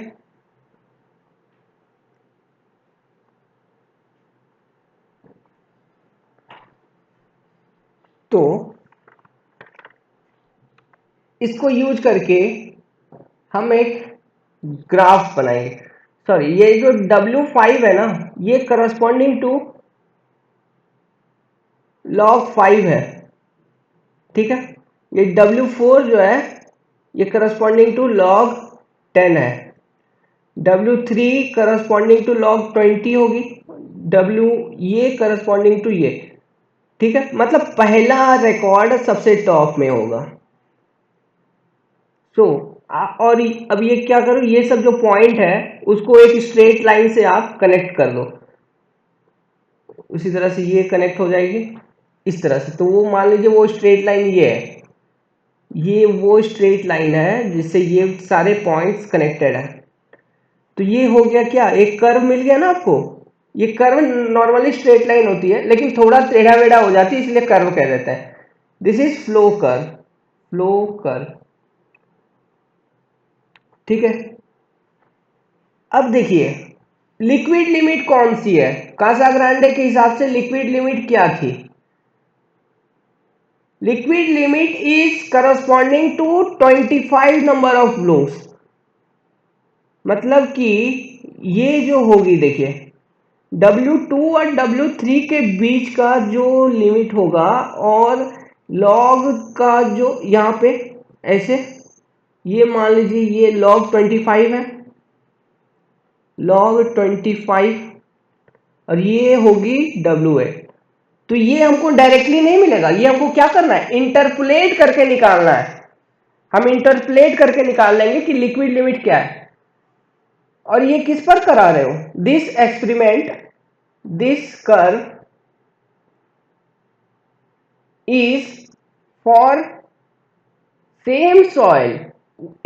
तो इसको यूज करके हम एक ग्राफ बनाएंगे। सॉरी, ये जो W5 है ना, ये करस्पॉन्डिंग टू log 5 है। ठीक है, ये W4 जो है ये करस्पॉन्डिंग टू log 10 है। W3 करस्पॉन्डिंग टू log 20 होगी। W ये करस्पॉन्डिंग टू ये। ठीक है, मतलब पहला रिकॉर्ड सबसे टॉप में होगा। सो और अब ये क्या करो, ये सब जो पॉइंट है उसको एक स्ट्रेट लाइन से आप कनेक्ट कर दो। उसी तरह से ये कनेक्ट हो जाएगी इस तरह से। तो वो मान लीजिए वो स्ट्रेट लाइन ये है, ये वो स्ट्रेट लाइन है जिससे ये सारे पॉइंट्स कनेक्टेड है। तो ये हो गया क्या, एक कर्व मिल गया ना आपको। ये कर्व नॉर्मली स्ट्रेट लाइन होती है लेकिन थोड़ा टेढ़ा मेढ़ा हो जाती है, इसलिए कर्व कह देते हैं। This is flow curve, flow curve. ठीक है, अब देखिए लिक्विड लिमिट कौन सी है। कासाग्रांडे के हिसाब से लिक्विड लिमिट क्या थी। Liquid limit is corresponding to 25 number of flows. मतलब कि ये जो होगी, देखिए W2 और W3 के बीच का जो लिमिट होगा और log का जो यहाँ पे ऐसे, ये मान लीजिए ये log 25 है, log 25, और ये होगी W8। तो ये हमको डायरेक्टली नहीं मिलेगा, ये हमको क्या करना है, इंटरपोलेट करके निकालना है। हम इंटरपोलेट करके निकाल लेंगे कि लिक्विड लिमिट क्या है। और ये किस पर करा रहे हो, this experiment, this curve is for same soil.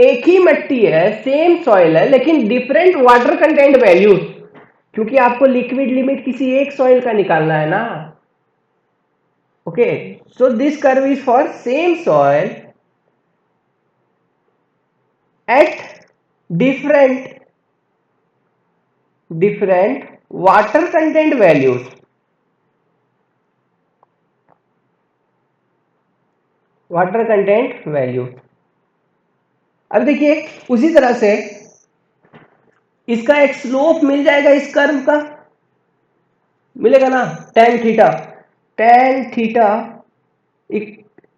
एक ही मिट्टी है, सेम सॉइल है, लेकिन डिफरेंट वाटर कंटेंट वैल्यूज, क्योंकि आपको लिक्विड लिमिट किसी एक सॉइल का निकालना है ना। Okay, so this curve is for same soil eight different water content values। Water content value. अब देखिए उसी तरह से इसका एक स्लोप मिल जाएगा, इस कर्व का मिलेगा ना, tan थीटा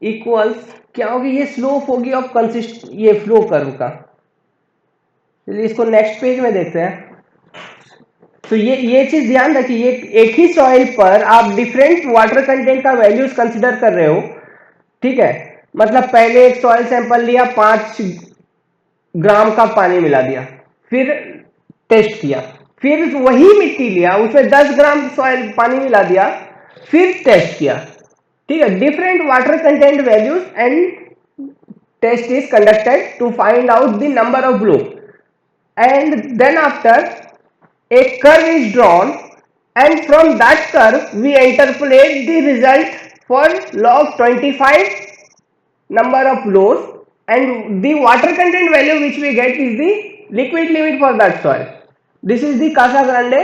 इक्वल्स क्या होगी, ये स्लोप होगी ऑफ कंसिस्ट, ये फ्लो कर्व का। चलिए इसको नेक्स्ट पेज में देखते हैं। तो ये चीज ध्यान रखिए, ये एक ही सॉइल पर आप डिफरेंट वाटर कंटेंट का वैल्यूज कंसीडर कर रहे हो। ठीक है, मतलब पहले एक सॉइल सैंपल लिया, 5 ग्राम का पानी मिला दिया, फिर टेस्ट किया, फिर वही मिट्टी लिया, उसमें 10 ग्राम सॉइल पानी मिला दिया, फिर टेस्ट किया। ठीक है, different water content values and test is conducted to find out the number of blow, and then after a curve is drawn and from that curve we interpolate the result for log 25 number of flows and the water content value which we get is the liquid limit for that soil. This is the Casagrande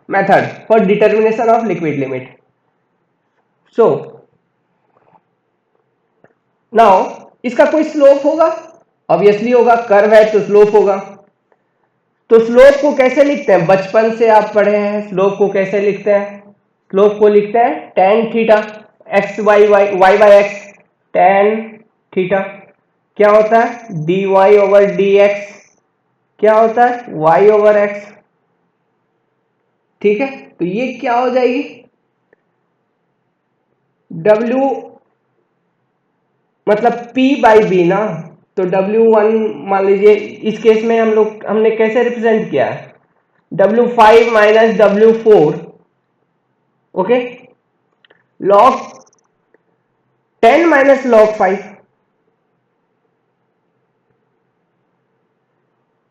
method for determination of liquid limit. So now इसका कोई slope होगा, obviously होगा, curve है तो slope होगा। तो slope को कैसे लिखते हैं, बचपन से आप पढ़े हैं स्लोप को कैसे लिखते हैं, स्लोप को लिखते हैं tan theta x y y by x, tan theta क्या होता है dy ओवर dx, क्या होता है y ओवर x। ठीक है, तो ये क्या हो जाएगी w मतलब p बाई बी ना, तो W1 मान लीजिए इस केस में हमने कैसे रिप्रेजेंट किया है W5 minus W4, okay, log 10 minus log 5,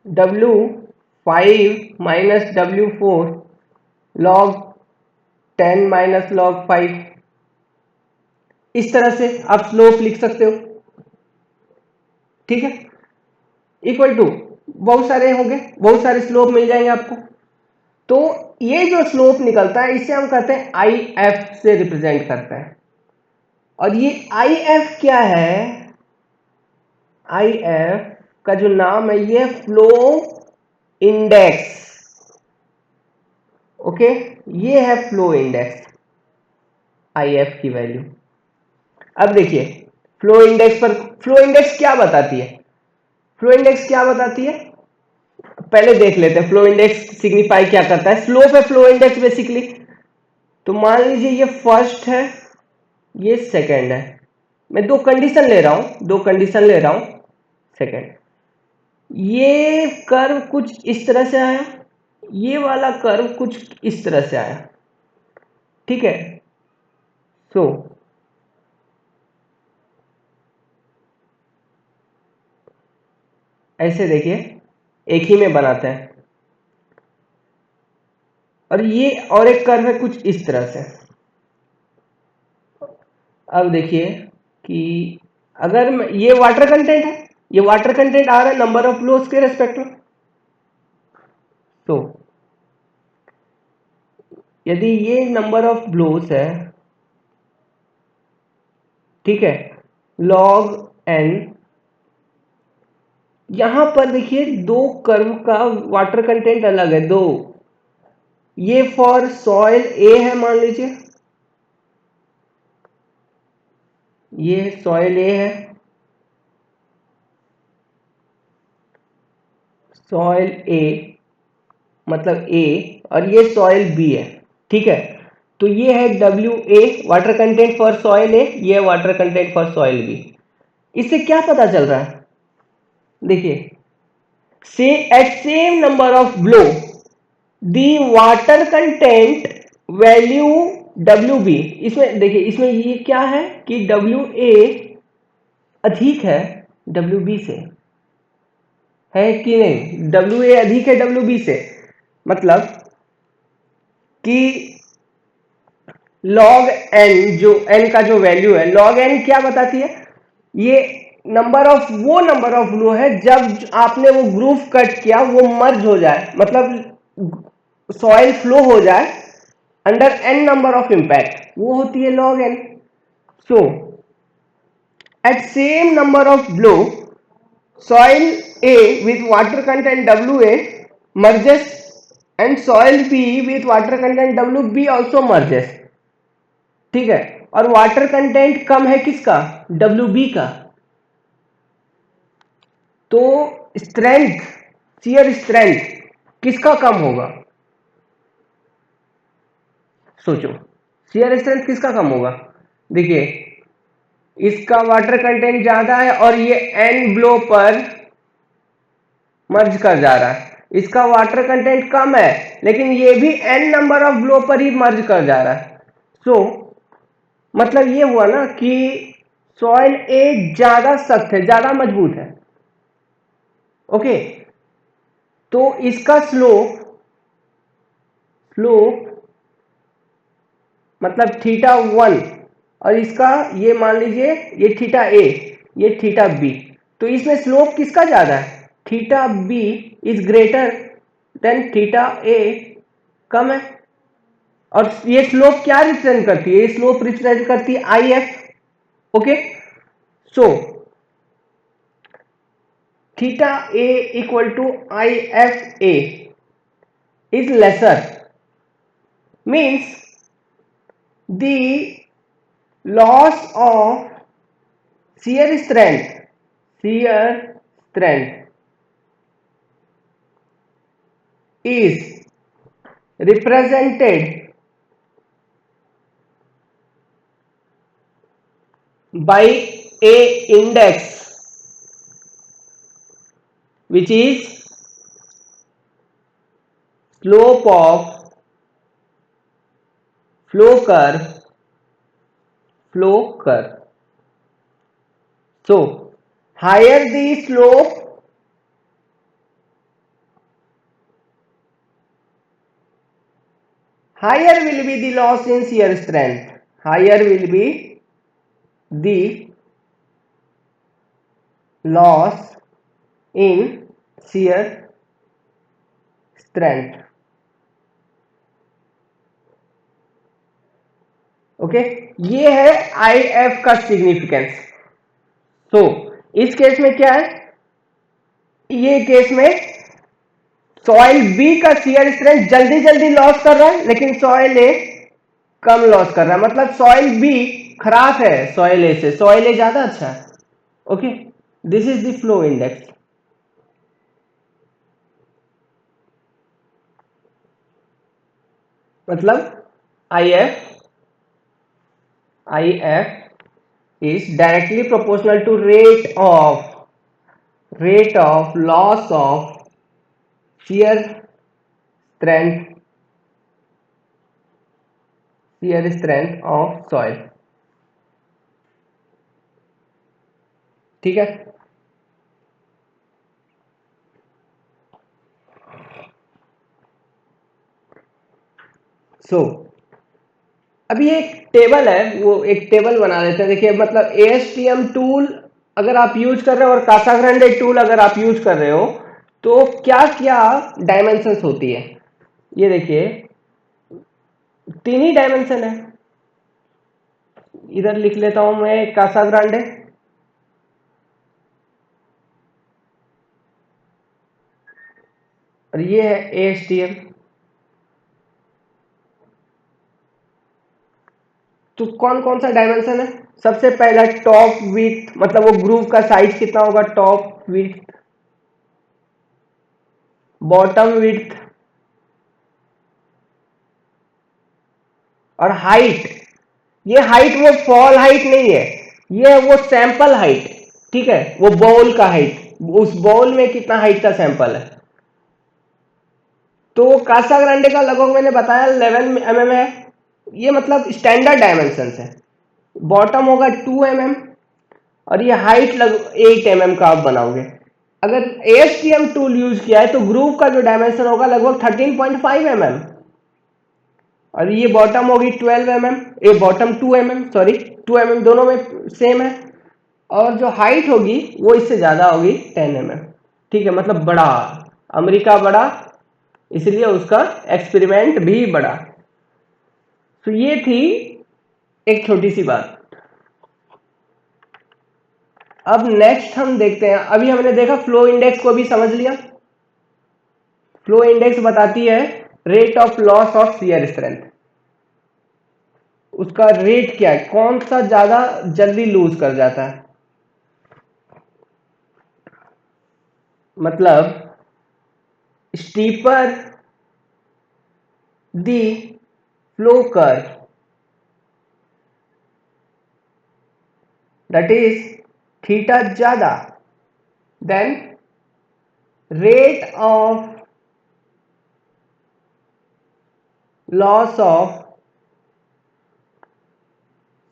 W5 minus W4 log 10 minus log 5। इस तरह से आप स्लोप लिख सकते हो। ठीक है, इक्वल टू बहुत सारे होंगे, बहुत सारे स्लोप मिल जाएंगे आपको। तो ये जो स्लोप निकलता है इसे हम कहते हैं आई एफ से रिप्रेजेंट करते हैं। और ये आई एफ क्या है, आई एफ का जो नाम है ये फ्लो इंडेक्स, ओके, ये है फ्लो इंडेक्स आई एफ की वैल्यू। अब देखिए फ्लो इंडेक्स पर, फ्लो इंडेक्स क्या बताती है, फ्लो इंडेक्स क्या बताती है पहले देख लेते हैं। फ्लो इंडेक्स सिग्निफाई क्या करता है, स्लोप है फ्लो इंडेक्स बेसिकली। तो मान लीजिए ये फर्स्ट है, ये सेकंड है, मैं दो कंडीशन ले रहा हूं, दो कंडीशन ले रहा हूं। सेकंड, ये कर्व कुछ इस तरह से आया, ये वाला कर्व कुछ इस तरह से आया। ठीक है, सो ऐसे देखिए एक ही में बनाते हैं। और ये और एक कर्व है कुछ इस तरह से। अब देखिए कि अगर ये वाटर कंटेंट है, ये वाटर कंटेंट आ रहा है नंबर ऑफ फ्लोस के रेस्पेक्ट में। तो यदि ये नंबर ऑफ ब्लोस है, ठीक है, log n, यहां पर देखिए दो कर्व का वाटर कंटेंट अलग है, दो, ये फॉर सॉइल ए है मान लीजिए, ये सॉइल ए है, सॉइल ए मतलब ए, और ये सॉइल बी है। ठीक है, तो ये है W A water content for soil A, ये water content for soil B. इससे क्या पता चल रहा है, देखिए say at same number of blow the water content value W B, इसमें देखिए इसमें ये क्या है कि डब्ल्यू ए अधिक है डब्ल्यू बी से, है कि नहीं, डब्ल्यू ए अधिक है डब्ल्यू बी से, मतलब कि log n, जो n का जो वैल्यू है, log n क्या बताती है, ये नंबर ऑफ, वो नंबर ऑफ फ्लो है जब आपने वो ग्रूव कट किया वो मर्ज हो जाए, मतलब सॉइल फ्लो हो जाए under n number of impact, वो होती है log n। So at same number of blow soil A with water content WA merges and soil B with water content WB also merges। ठीक है, और water content कम है किसका, WB का, तो स्ट्रेंथ, शियर स्ट्रेंथ किसका कम होगा, सोचो शियर स्ट्रेंथ किसका कम होगा। देखिए इसका वाटर कंटेंट ज्यादा है और ये n ब्लो पर मर्ज कर जा रहा है, इसका वाटर कंटेंट कम है लेकिन ये भी n नंबर ऑफ ब्लो पर ही मर्ज कर जा रहा है। सो मतलब ये हुआ ना कि सॉइल ए ज्यादा सख्त है, ज्यादा मजबूत है, ओके, तो इसका स्लोप फ्लो मतलब थीटा 1 और इसका ये मान लीजिए ये थीटा ए, ये थीटा बी, तो इसमें स्लोप किसका ज्यादा है? Theta B is greater than theta A, कम है। और ये स्लोप क्या रिप्रेजेंट करती है? ये स्लोप रिप्रेजेंट करती है I F. Okay, so theta A equal to I F A is lesser, means the loss of shear strength is represented by a index which is slope of flow curve. So higher the slope, higher will be the loss in shear strength, higher will be the loss in shear strength. Okay, ये है I F का significance. तो इस case में क्या है? ये case में सॉइल बी का शियर स्ट्रेंथ जल्दी जल्दी लॉस कर रहा है, लेकिन सॉइल ए कम लॉस कर रहा है, मतलब सॉइल बी खराब है सॉइल ए से, सॉइल ए ज्यादा अच्छा है। Okay, this is the flow index. मतलब I F is directly proportional to rate of loss of shear strength of soil। ठीक है, सो अभी एक टेबल है, वो एक टेबल बना देते हैं। देखिए, मतलब एएसटीएम टूल अगर आप यूज कर रहे हो और कासाग्रांडे टूल अगर आप यूज कर रहे हो तो क्या क्या डायमेंशंस होती है? ये देखिए, तीन ही डायमेंशन है। इधर लिख लेता हूं मैं कासाग्रांडे, और ये है एएसटीएम। तो कौन कौन सा डायमेंशन है? सबसे पहला टॉप विड्थ, मतलब वो ग्रूव का साइज कितना होगा, टॉप विड्थ। बॉटम विड्थ और हाइट। ये हाइट वो फॉल हाइट नहीं है, ये है वो सैंपल हाइट। ठीक है, वो बॉल का हाइट, उस बॉल में कितना हाइट का सैंपल है। तो कासाग्रांडे का लगभग मैंने बताया 11 mm है, ये मतलब स्टैंडर्ड डायमेंशन है। बॉटम होगा 2 mm और ये हाइट लग 8 mm का आप बनाओगे। अगर एएसटीएम टूल यूज किया है तो ग्रूव का जो डायमेंशन होगा लगभग 13.5 mm, और ये बॉटम होगी 12 mm, ये बॉटम 2 mm, सॉरी 2 mm दोनों में सेम है, और जो हाइट होगी वो इससे ज्यादा होगी 10 mm। ठीक है, मतलब बड़ा, अमेरिका बड़ा, इसलिए उसका एक्सपेरिमेंट भी बड़ा। तो ये थी एक छोटी सी बात। अब नेक्स्ट हम देखते हैं, अभी हमने देखा फ्लो इंडेक्स को भी समझ लिया। फ्लो इंडेक्स बताती है rate of loss of shear strength, उसका रेट क्या है, कौन सा ज्यादा जल्दी लूज कर जाता है। मतलब steeper the flow curve, that is theta ज्यादा, then rate of loss of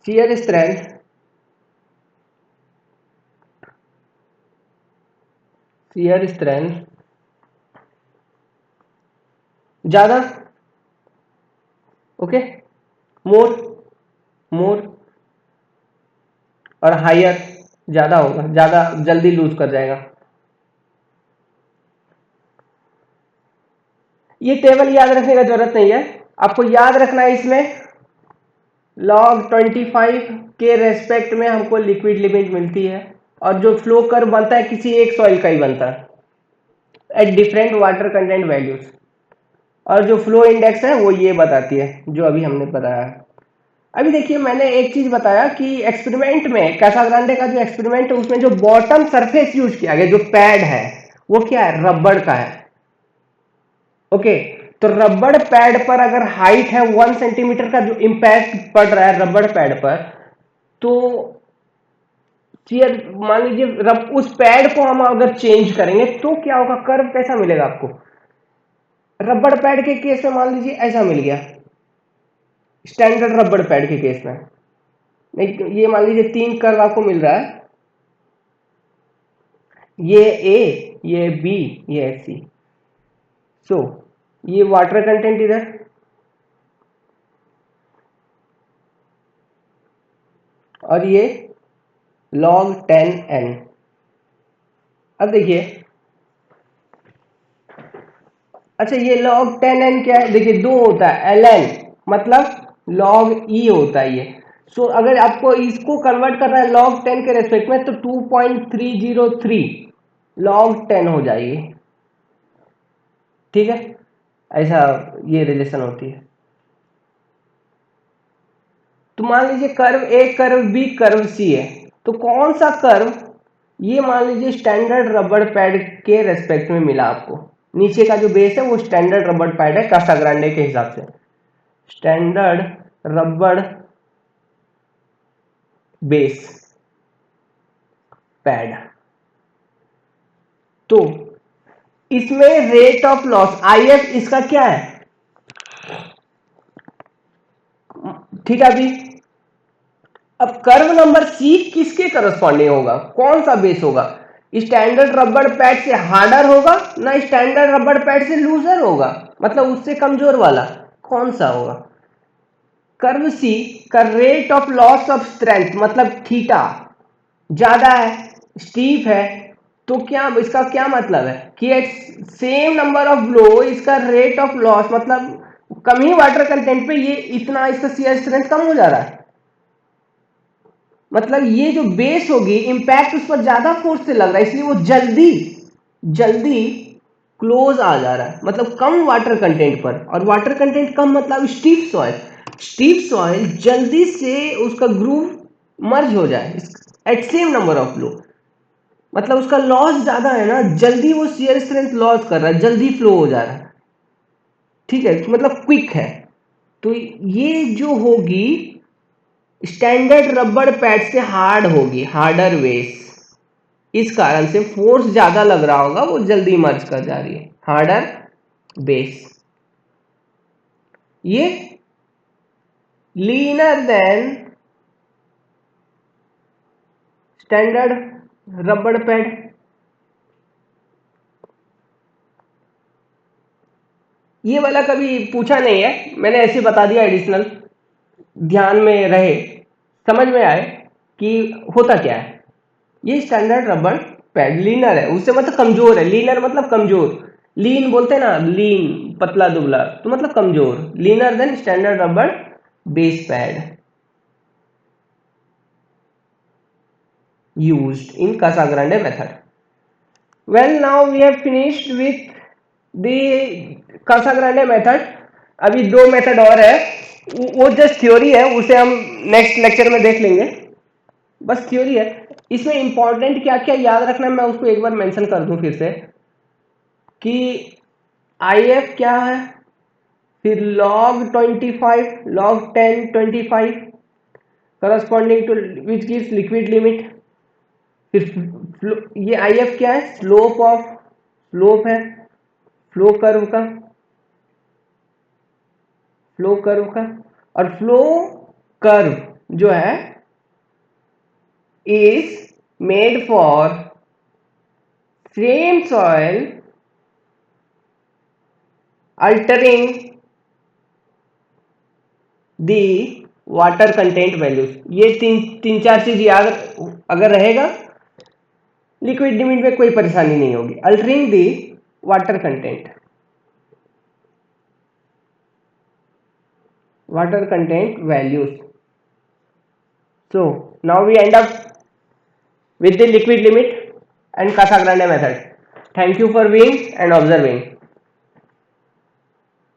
shear strength ज्यादा। ओके, मोर, मोर और हायर ज्यादा होगा, ज्यादा जल्दी लूज कर जाएगा। ये टेबल याद रखने का जरूरत नहीं है, आपको याद रखना है इसमें log 25 के रेस्पेक्ट में हमको लिक्विड लिमिट मिलती है, और जो फ्लो कर्व बनता है किसी एक सॉइल का ही बनता है at different water content values, और जो फ्लो इंडेक्स है वो ये बताती है जो अभी हमने बताया है। अभी देखिए मैंने एक चीज बताया कि एक्सपेरिमेंट में कैसाग्रांडे का जो एक्सपेरिमेंट है उसमें जो बॉटम सरफेस यूज किया गया, जो पैड है वो क्या है, रबड़ का है। ओके, तो रबड़ पैड पर अगर हाइट है 1 सेंटीमीटर का, जो इम्पैक्ट पड़ रहा है रबड़ पैड पर, तो चीयर मान लीजिए उस पैड को हम अगर चेंज करेंगे तो क्या होगा, कर्व कैसा मिलेगा आपको। रबड़ पैड के केस में मान लीजिए ऐसा मिल गया, स्टैंडर्ड रबड़ पैड के केस में नहीं, ये मान लीजिए 3 कर्व आपको मिल रहा है, ये ए, ये बी, ये सी। सो ये वाटर कंटेंट इधर, और ये log 10n। अब देखिए, अच्छा ये log 10n क्या है, देखिए 2 होता है ln, मतलब log e होता है ये। सो अगर आपको इसको कन्वर्ट करना है log 10 के रेस्पेक्ट में तो 2.303 log 10 हो जाएगी, ठीक है, ऐसा ये रिलेशन होती है। तो मान लीजिए कर्व ए, कर्व बी, कर्व सी है, तो कौन सा कर्व, ये मान लीजिए स्टैंडर्ड रबड़ पैड के रेस्पेक्ट में मिला आपको, नीचे का जो बेस है वो स्टैंडर्ड रबड़ पैड है कासाग्रांडे के हिसाब से, स्टैंडर्ड रबड़ बेस पैड। तो इसमें रेट ऑफ लॉस IF इसका क्या है, ठीक है। अभी अब कर्व नंबर सी किसके करस्पॉन्डिंग होगा, कौन सा बेस होगा, स्टैंडर्ड रबड़ पैड से हार्डर होगा ना स्टैंडर्ड रबड़ पैड से लूजर होगा, मतलब उससे कमजोर वाला, कौन सा होगा। कर्व सी का rate of loss of strength मतलब थीटा ज्यादा है, स्टीप है, तो क्या इसका क्या मतलब है कि at same number of blow इसका रेट ऑफ लॉस मतलब कम ही वाटर कंटेंट पे ये इतना इसका शियर स्ट्रेंथ कम हो जा रहा है, मतलब ये जो बेस होगी इंपैक्ट उस पर ज्यादा फोर्स से लग रहा है, इसलिए वो जल्दी जल्दी क्लोज आ जा रहा है, मतलब कम वाटर कंटेंट पर, और वाटर कंटेंट कम मतलब स्टीप सॉइल, स्टीप सॉइल जल्दी से उसका ग्रूव मर्ज हो जाए at same number of flow, मतलब उसका लॉस ज्यादा है ना, जल्दी वो शियर स्ट्रेंथ लॉस कर रहा है, जल्दी फ्लो हो जा रहा है, ठीक है, मतलब क्विक है। तो ये जो होगी स्टैंडर्ड रबड़ पैड से हार्ड होगी, हार्डर बेस, इस कारण से फोर्स ज्यादा लग रहा होगा, वो जल्दी मर्ज कर जा रही है, हार्डर बेस। ये लीनर देन स्टैंडर्ड रबड़ पैड। ये वाला कभी पूछा नहीं है, मैंने ऐसे बता दिया एडिशनल, ध्यान में रहे, समझ में आए कि होता क्या है। ये स्टैंडर्ड रबड़ पैड लीनर है, उससे मतलब कमजोर है, लीनर मतलब कमजोर, लीन बोलते हैं ना, लीन पतला दुबला, तो मतलब कमजोर, लीनर देन स्टैंडर्ड रबड़ base pad used in Casagrande method. Well, now we have finished with the Casagrande method. अभी 2 मेथड और है, वो जस्ट थ्योरी है, उसे हम नेक्स्ट लेक्चर में देख लेंगे, बस थ्योरी है। इसमें इंपॉर्टेंट क्या क्या याद रखना है मैं उसको एक बार मेंशन कर दूं फिर से, कि IF क्या है, फिर log 25, log 10 25 corresponding to which gives liquid limit, फिर ये IF क्या है, स्लोप ऑफ, स्लोप है फ्लो कर्व का, फ्लो कर्व का, और फ्लो कर्व जो है is made for same soil altering the water content values. ये तीन चार चीज याद अगर रहेगा, लिक्विड लिमिट में कोई परेशानी नहीं होगी। Altering the water content, values. So now we end up with the liquid limit and Casagrande method. Thank you for being and observing.